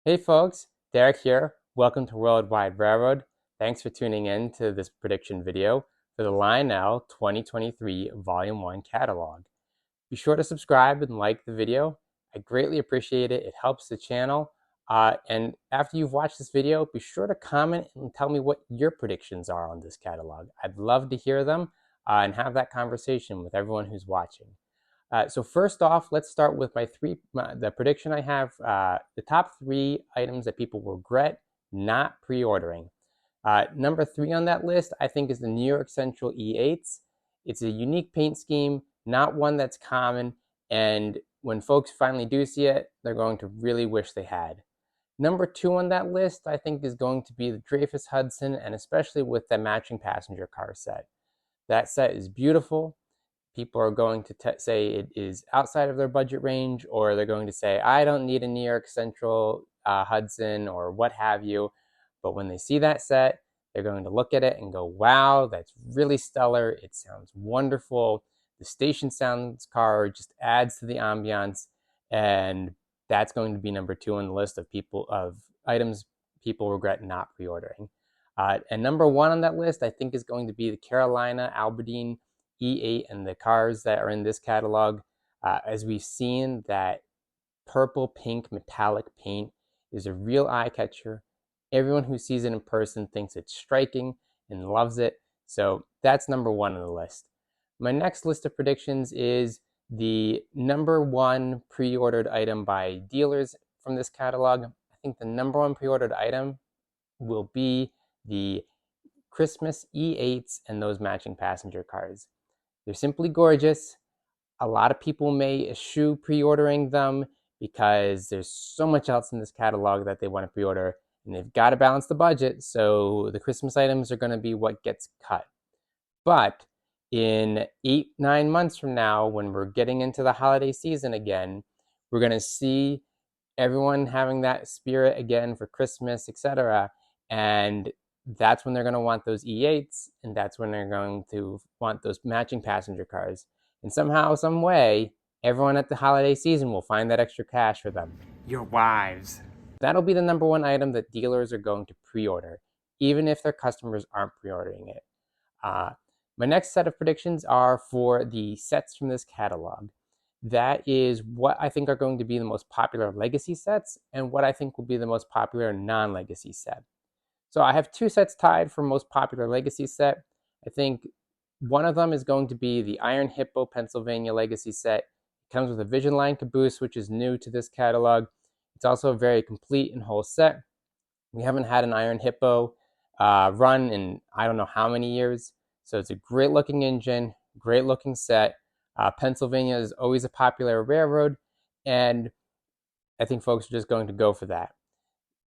Hey folks, Derek here. Welcome to Worldwide Railroad. Thanks for tuning in to this prediction video for the Lionel 2023 Volume 1 catalog. Be sure to subscribe and like the video. I greatly appreciate it. It helps the channel. And after you've watched this video, be sure to comment and tell me what your predictions are on this catalog. I'd love to hear them and have that conversation with everyone who's watching. So first off, let's start with the prediction I have, the top three items that people regret not pre-ordering. Number three on that list, I think, is the New York Central E8s. It's a unique paint scheme, not one that's common, and when folks finally do see it, they're going to really wish they had. Number two on that list, I think, is going to be the Dreyfus Hudson, and especially with the matching passenger car set. That set is beautiful. People are going to say it is outside of their budget range, or they're going to say, I don't need a New York Central Hudson or what have you. But when they see that set, they're going to look at it and go, wow, that's really stellar. It sounds wonderful. The station sounds car just adds to the ambiance. And that's going to be number two on the list of items people regret not pre-ordering. And number one on that list, I think, is going to be the Carolina Alberdine E8 and the cars that are in this catalog. As we've seen, that purple pink metallic paint is a real eye catcher. Everyone who sees it in person thinks it's striking and loves it. So that's number one on the list. My next list of predictions is the number one pre-ordered item by dealers from this catalog. I think the number one pre-ordered item will be the Christmas E8s and those matching passenger cars. They're simply gorgeous. A lot of people may eschew pre-ordering them because there's so much else in this catalog that they want to pre-order, and they've got to balance the budget, so the Christmas items are going to be what gets cut. But in 8-9 months from now, when we're getting into the holiday season again, we're going to see everyone having that spirit again for Christmas, etc. And that's when they're going to want those E8s, and that's when they're going to want those matching passenger cars. And somehow, some way, everyone at the holiday season will find that extra cash for them. Your wives. That'll be the number one item that dealers are going to pre-order, even if their customers aren't pre-ordering it. My next set of predictions are for the sets from this catalog. That is what I think are going to be the most popular legacy sets and what I think will be the most popular non-legacy set. So I have two sets tied for most popular legacy set. I think one of them is going to be the Iron Hippo Pennsylvania legacy set. It comes with a Vision Line caboose, which is new to this catalog. It's also a very complete and whole set. We haven't had an Iron Hippo run in I don't know how many years. So it's a great looking engine, great looking set. Pennsylvania is always a popular railroad, and I think folks are just going to go for that.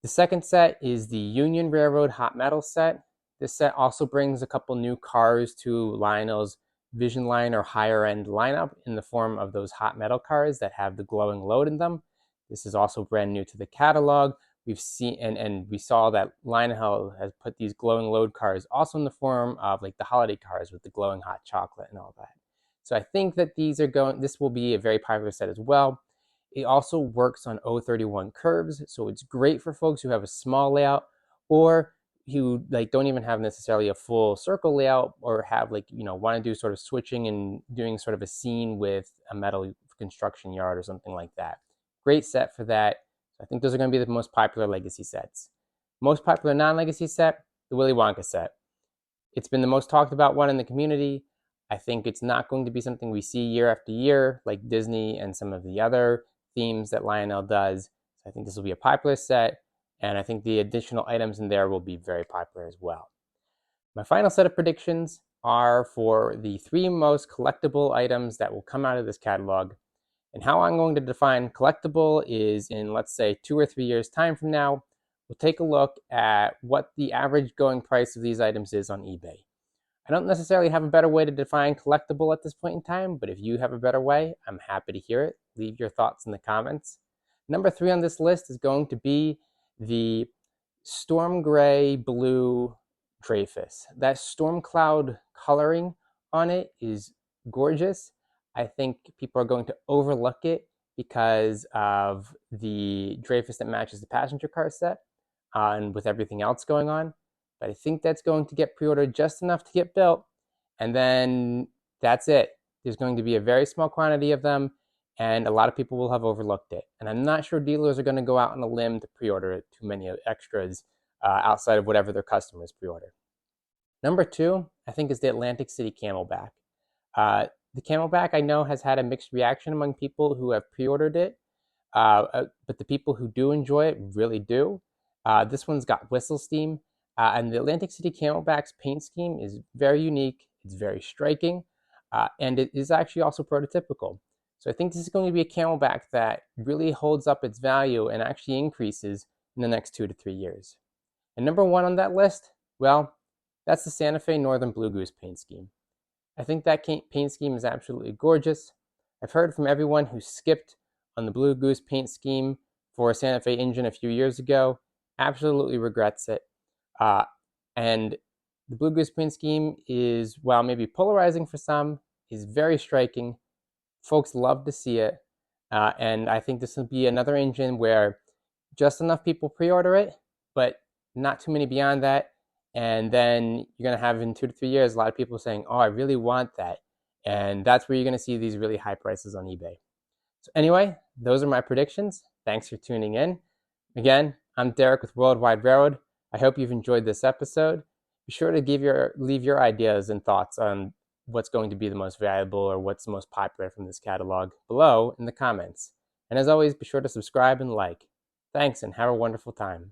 The second set is the Union Railroad Hot Metal set. This set also brings a couple new cars to Lionel's Vision Line or higher end lineup in the form of those hot metal cars that have the glowing load in them. This is also brand new to the catalog. We've seen and we saw that Lionel has put these glowing load cars also in the form of like the holiday cars with the glowing hot chocolate and all that. So I think that this will be a very popular set as well. It also works on 031 curves, so it's great for folks who have a small layout or who like don't even have necessarily a full circle layout or have like, want to do sort of switching and doing sort of a scene with a metal construction yard or something like that. Great set for that. I think those are going to be the most popular legacy sets. Most popular non-legacy set, the Willy Wonka set. It's been the most talked about one in the community. I think it's not going to be something we see year after year like Disney and some of the other themes that Lionel does. So I think this will be a popular set, and I think the additional items in there will be very popular as well. My final set of predictions are for the three most collectible items that will come out of this catalog. And how I'm going to define collectible is in, let's say, 2 or 3 years' time from now, we'll take a look at what the average going price of these items is on eBay. I don't necessarily have a better way to define collectible at this point in time, but if you have a better way, I'm happy to hear it. Leave your thoughts in the comments. Number 3 on this list is going to be the storm gray blue Dreyfus. That storm cloud coloring on it is gorgeous. I think people are going to overlook it because of the Dreyfus that matches the passenger car set and with everything else going on. But I think that's going to get pre-ordered just enough to get built, and then that's it. There's going to be a very small quantity of them, and a lot of people will have overlooked it. And I'm not sure dealers are going to go out on a limb to pre-order too many extras outside of whatever their customers pre-order. Number two, I think, is the Atlantic City Camelback. The Camelback, I know, has had a mixed reaction among people who have pre-ordered it, but the people who do enjoy it really do. This one's got whistle steam, and the Atlantic City Camelback's paint scheme is very unique. It's very striking, and it is actually also prototypical. So I think this is going to be a Camelback that really holds up its value and actually increases in the next 2 to 3 years. And number one on that list, well, that's the Santa Fe Northern Blue Goose paint scheme. I think that paint scheme is absolutely gorgeous. I've heard from everyone who skipped on the Blue Goose paint scheme for a Santa Fe engine a few years ago, absolutely regrets it. And the Blue Goose paint scheme is, while maybe polarizing for some, is very striking. Folks love to see it. And I think this will be another engine where just enough people pre-order it, but not too many beyond that. And then you're going to have, in 2 to 3 years, a lot of people saying, oh, I really want that. And that's where you're going to see these really high prices on eBay. So anyway, those are my predictions. Thanks for tuning in. Again, I'm Derek with Worldwide Railroad. I hope you've enjoyed this episode. Be sure to leave your ideas and thoughts on what's going to be the most valuable or what's the most popular from this catalog below in the comments. And as always, be sure to subscribe and like. Thanks, and have a wonderful time.